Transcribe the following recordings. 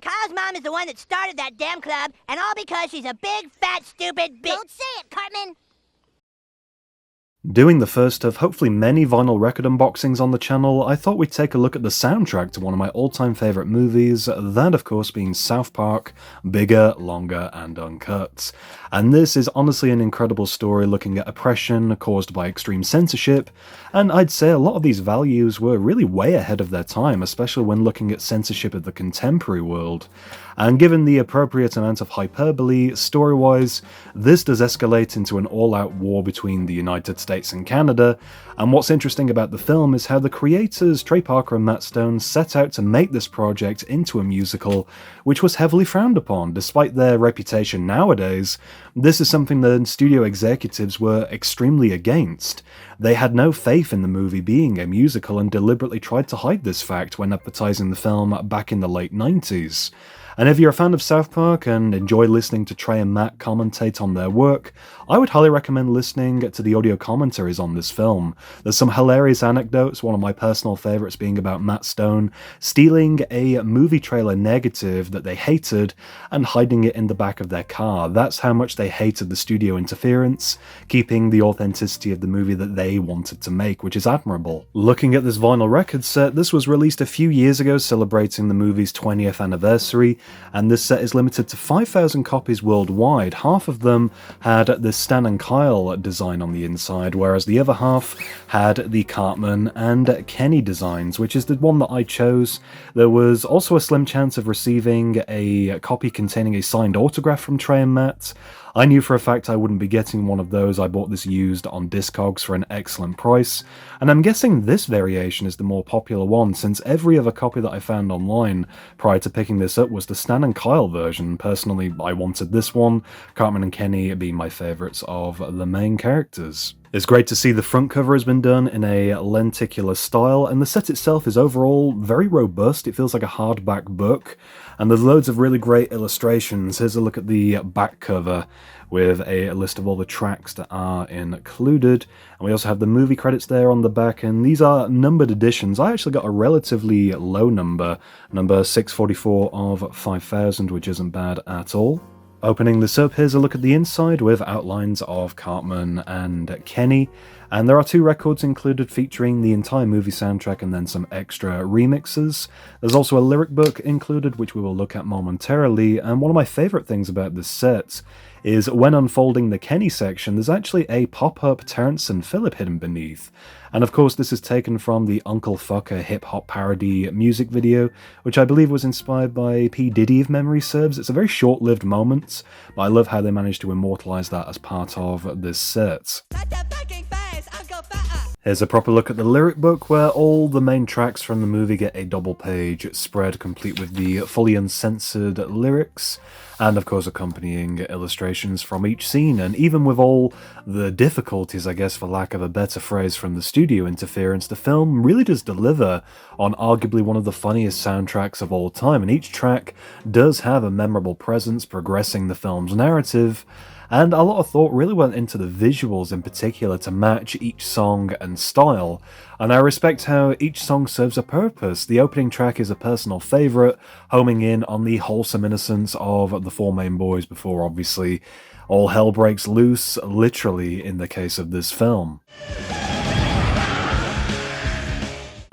Kyle's mom is the one that started that damn club, and all because she's a big, fat, stupid bitch. Don't say it, Cartman. Doing the first of hopefully many vinyl record unboxings on the channel, I thought we'd take a look at the soundtrack to one of my all-time favourite movies, that of course being South Park, Bigger, Longer and Uncut. And this is honestly an incredible story looking at oppression caused by extreme censorship, and I'd say a lot of these values were really way ahead of their time, especially when looking at censorship of the contemporary world. And given the appropriate amount of hyperbole, story-wise, this does escalate into an all-out war between the United States and Canada, and what's interesting about the film is how the creators, Trey Parker and Matt Stone, set out to make this project into a musical, which was heavily frowned upon. Despite their reputation nowadays, this is something the studio executives were extremely against. They had no faith in the movie being a musical and deliberately tried to hide this fact when advertising the film back in the late 90s. And if you're a fan of South Park and enjoy listening to Trey and Matt commentate on their work, I would highly recommend listening to the audio commentaries on this film. There's some hilarious anecdotes, one of my personal favourites being about Matt Stone stealing a movie trailer negative that they hated and hiding it in the back of their car. That's how much they hated the studio interference, keeping the authenticity of the movie that they wanted to make, which is admirable. Looking at this vinyl record set, this was released a few years ago celebrating the movie's 20th anniversary, and this set is limited to 5,000 copies worldwide. Half of them had the Stan and Kyle design on the inside, whereas the other half had the Cartman and Kenny designs, which is the one that I chose. There was also a slim chance of receiving a copy containing a signed autograph from Trey and Matt. I knew for a fact I wouldn't be getting one of those. I bought this used on Discogs for an excellent price, and I'm guessing this variation is the more popular one, since every other copy that I found online prior to picking this up was the Stan and Kyle version. Personally, I wanted this one, Cartman and Kenny being my favourites of the main characters. It's great to see the front cover has been done in a lenticular style, and the set itself is overall very robust. It feels like a hardback book, and there's loads of really great illustrations. Here's a look at the back cover with a list of all the tracks that are included, and we also have the movie credits there on the back, and these are numbered editions. I actually got a relatively low number 644 of 5,000, which isn't bad at all. Opening this up, here's a look at the inside with outlines of Cartman and Kenny, and there are 2 records included featuring the entire movie soundtrack and then some extra remixes. There's also a lyric book included, which we will look at momentarily, and one of my favourite things about this set is when unfolding the Kenny section, there's actually a pop-up Terrence and Phillip hidden beneath. And of course this is taken from the Uncle Fucker hip-hop parody music video, which I believe was inspired by P. Diddy if memory serves. It's a very short-lived moment, but I love how they managed to immortalise that as part of this set. Here's a proper look at the lyric book, where all the main tracks from the movie get a double-page spread complete with the fully uncensored lyrics, and of course accompanying illustrations from each scene. And even with all the difficulties, I guess for lack of a better phrase, from the studio interference, the film really does deliver on arguably one of the funniest soundtracks of all time, and each track does have a memorable presence progressing the film's narrative. And a lot of thought really went into the visuals in particular to match each song and style, and I respect how each song serves a purpose. The opening track is a personal favourite, homing in on the wholesome innocence of the 4 main boys before obviously all hell breaks loose, literally in the case of this film.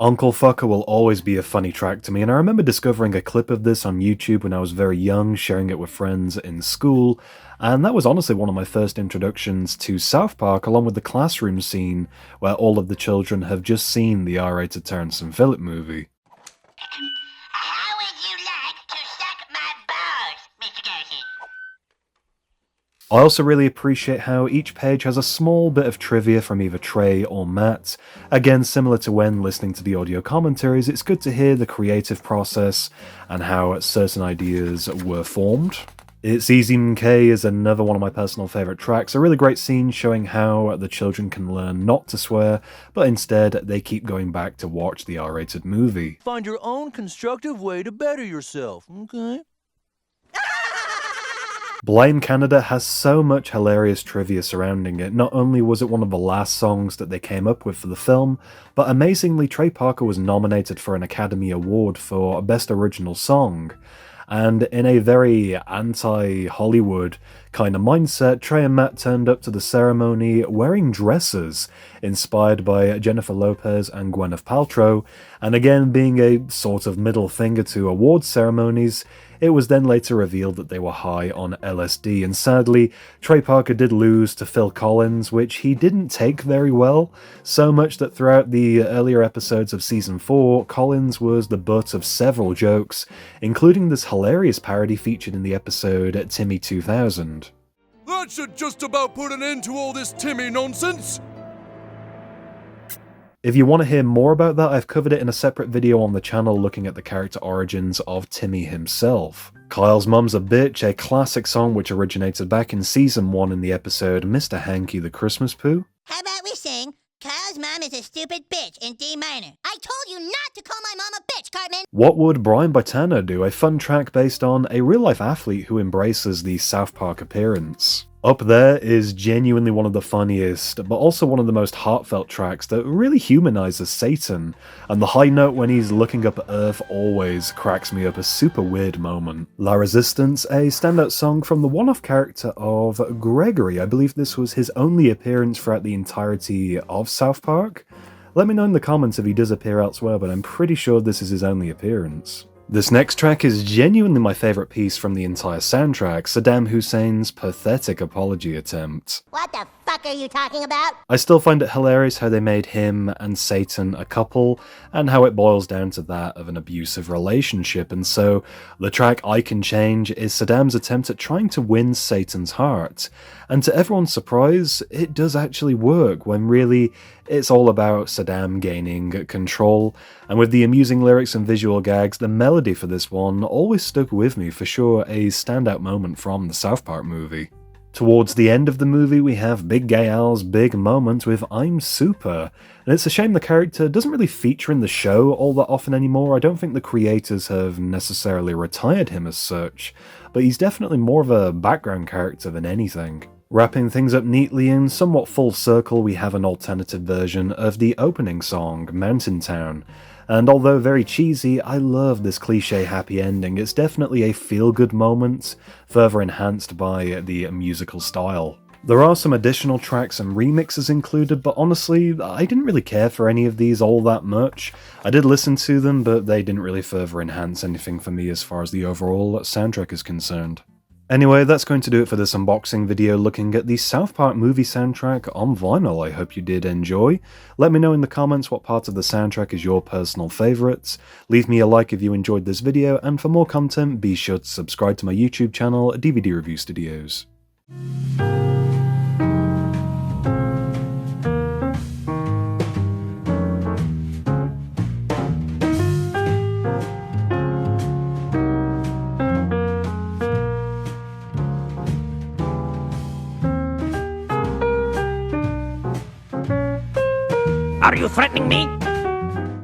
Uncle Fucker will always be a funny track to me, and I remember discovering a clip of this on YouTube when I was very young, sharing it with friends in school, and that was honestly one of my first introductions to South Park, along with the classroom scene where all of the children have just seen the R-rated Terrence and Phillip movie. How would you like to suck my balls, Mr. Garcia? I also really appreciate how each page has a small bit of trivia from either Trey or Matt. Again, similar to when listening to the audio commentaries, it's good to hear the creative process and how certain ideas were formed. It's Easy MK is another one of my personal favourite tracks, a really great scene showing how the children can learn not to swear, but instead they keep going back to watch the R-rated movie. Find your own constructive way to better yourself, okay? Blame Canada has so much hilarious trivia surrounding it. Not only was it one of the last songs that they came up with for the film, but amazingly Trey Parker was nominated for an Academy Award for Best Original Song. and in a very anti-Hollywood kind of mindset, Trey and Matt turned up to the ceremony wearing dresses inspired by Jennifer Lopez and Gwyneth Paltrow, and again being a sort of middle finger to awards ceremonies, it was then later revealed that they were high on LSD, and sadly, Trey Parker did lose to Phil Collins, which he didn't take very well, so much that throughout the earlier episodes of Season 4, Collins was the butt of several jokes, including this hilarious parody featured in the episode Timmy 2000. That should just about put an end to all this Timmy nonsense! If you want to hear more about that, I've covered it in a separate video on the channel looking at the character origins of Timmy himself. Kyle's Mum's a Bitch, a classic song which originated back in Season 1 in the episode Mr. Hanky the Christmas Poo. How about we sing Kyle's Mom is a Stupid Bitch in D minor? I told you not to call my mom a bitch, Cartman! What Would Brian Boitano Do, a fun track based on a real-life athlete who embraces the South Park appearance. Up There is genuinely one of the funniest, but also one of the most heartfelt tracks that really humanizes Satan, and the high note when he's looking up at Earth always cracks me up, a super weird moment. La Resistance, a standout song from the one-off character of Gregory. I believe this was his only appearance throughout the entirety of South Park. Let me know in the comments if he does appear elsewhere, but I'm pretty sure this is his only appearance. This next track is genuinely my favourite piece from the entire soundtrack, Saddam Hussein's pathetic apology attempt. What the fuck are you talking about? I still find it hilarious how they made him and Satan a couple, and how it boils down to that of an abusive relationship, and so the track I Can Change is Saddam's attempt at trying to win Satan's heart. And to everyone's surprise, it does actually work, when really it's all about Saddam gaining control, and with the amusing lyrics and visual gags, the melody for this one always stuck with me, for sure a standout moment from the South Park movie. Towards the end of the movie, we have Big Gay Al's big moment with I'm Super, and it's a shame the character doesn't really feature in the show all that often anymore. I don't think the creators have necessarily retired him as such, but he's definitely more of a background character than anything. Wrapping things up neatly in somewhat full circle, we have an alternative version of the opening song, Mountain Town. And although very cheesy, I love this cliche happy ending. It's definitely a feel-good moment, further enhanced by the musical style. There are some additional tracks and remixes included, but honestly, I didn't really care for any of these all that much. I did listen to them, but they didn't really further enhance anything for me as far as the overall soundtrack is concerned. Anyway, that's going to do it for this unboxing video looking at the South Park movie soundtrack on vinyl. I hope you did enjoy. Let me know in the comments what part of the soundtrack is your personal favourites. Leave me a like if you enjoyed this video, and for more content, be sure to subscribe to my YouTube channel, DVD Review Studios. Are you threatening me?